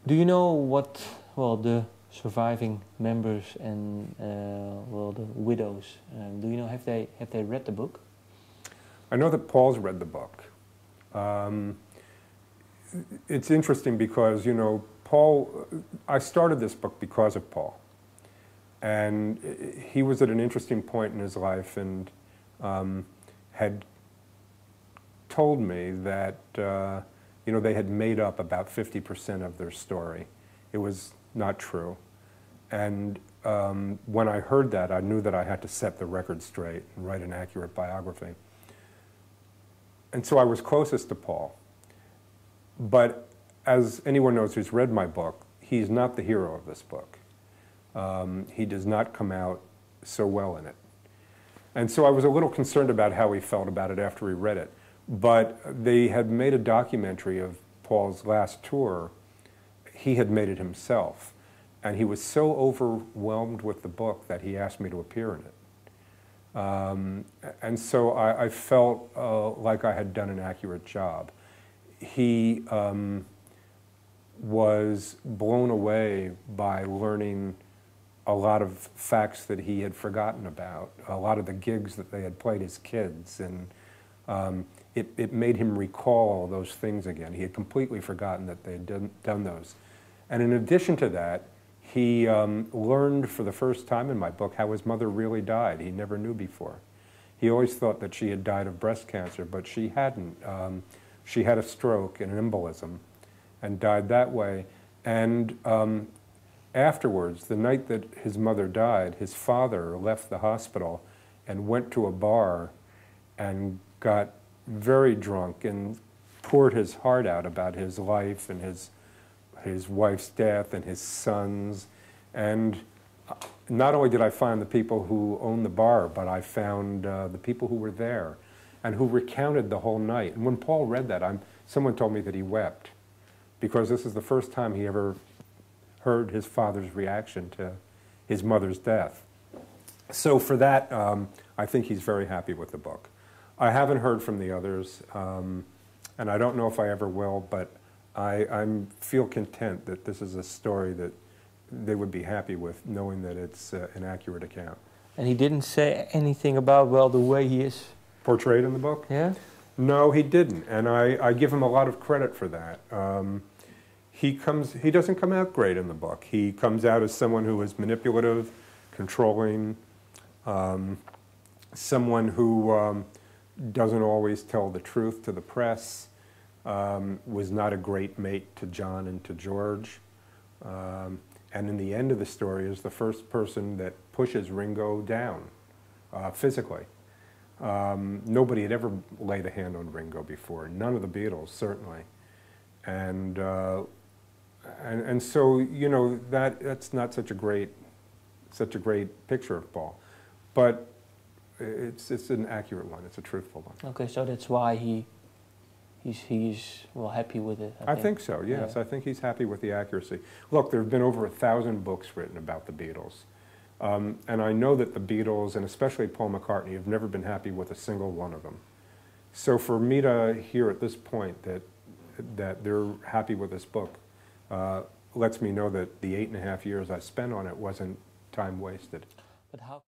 Do you know what, well, the surviving members and, well, the widows, do you know, have they read the book? I know that Paul's read the book. It's interesting because, you know, Paul, I started this book because of Paul. And he was at an interesting point in his life and had told me that, you know, they had made up about 50% of their story. It was not true. And when I heard that, I knew that I had to set the record straight and write an accurate biography. And so I was closest to Paul. But as anyone knows who's read my book, he's not the hero of this book. He does not come out so well in it. And so I was a little concerned about how he felt about it after he read it. But they had made a documentary of Paul's last tour. He had made it himself. And he was so overwhelmed with the book that he asked me to appear in it. And so I felt like I had done an accurate job. He was blown away by learning a lot of facts that he had forgotten about, a lot of the gigs that they had played as kids, and it made him recall those things again. He had completely forgotten that they had done those. And in addition to that, he learned for the first time in my book how his mother really died. He never knew before. He always thought that she had died of breast cancer, but she hadn't. She had a stroke and an embolism and died that way. And afterwards, the night that his mother died, his father left the hospital and went to a bar and got very drunk and poured his heart out about his life and his wife's death and his sons. And not only did I find the people who owned the bar, but I found the people who were there and who recounted the whole night. And when Paul read that, someone told me that he wept because this is the first time he ever heard his father's reaction to his mother's death. So for that, I think he's very happy with the book. I haven't heard from the others, and I don't know if I ever will, but I feel content that this is a story that they would be happy with, knowing that it's an accurate account. And he didn't say anything about, well, the way he is portrayed in the book? Yeah? No, he didn't, and I give him a lot of credit for that. He doesn't come out great in the book. He comes out as someone who is manipulative, controlling, someone who doesn't always tell the truth to the press, was not a great mate to John and to George, and in the end of the story is the first person that pushes Ringo down physically. Nobody had ever laid a hand on Ringo before, none of the Beatles, certainly. And so, you know, that's not such a great picture of Paul. But it's an accurate one, it's a truthful one. Okay, so that's why he's well happy with it. I think so, yes. Yeah. I think he's happy with the accuracy. Look, there have been over 1,000 books written about the Beatles. And I know that the Beatles, and especially Paul McCartney, have never been happy with a single one of them. So for me to hear at this point that they're happy with this book lets me know that the 8.5 years I spent on it wasn't time wasted. But how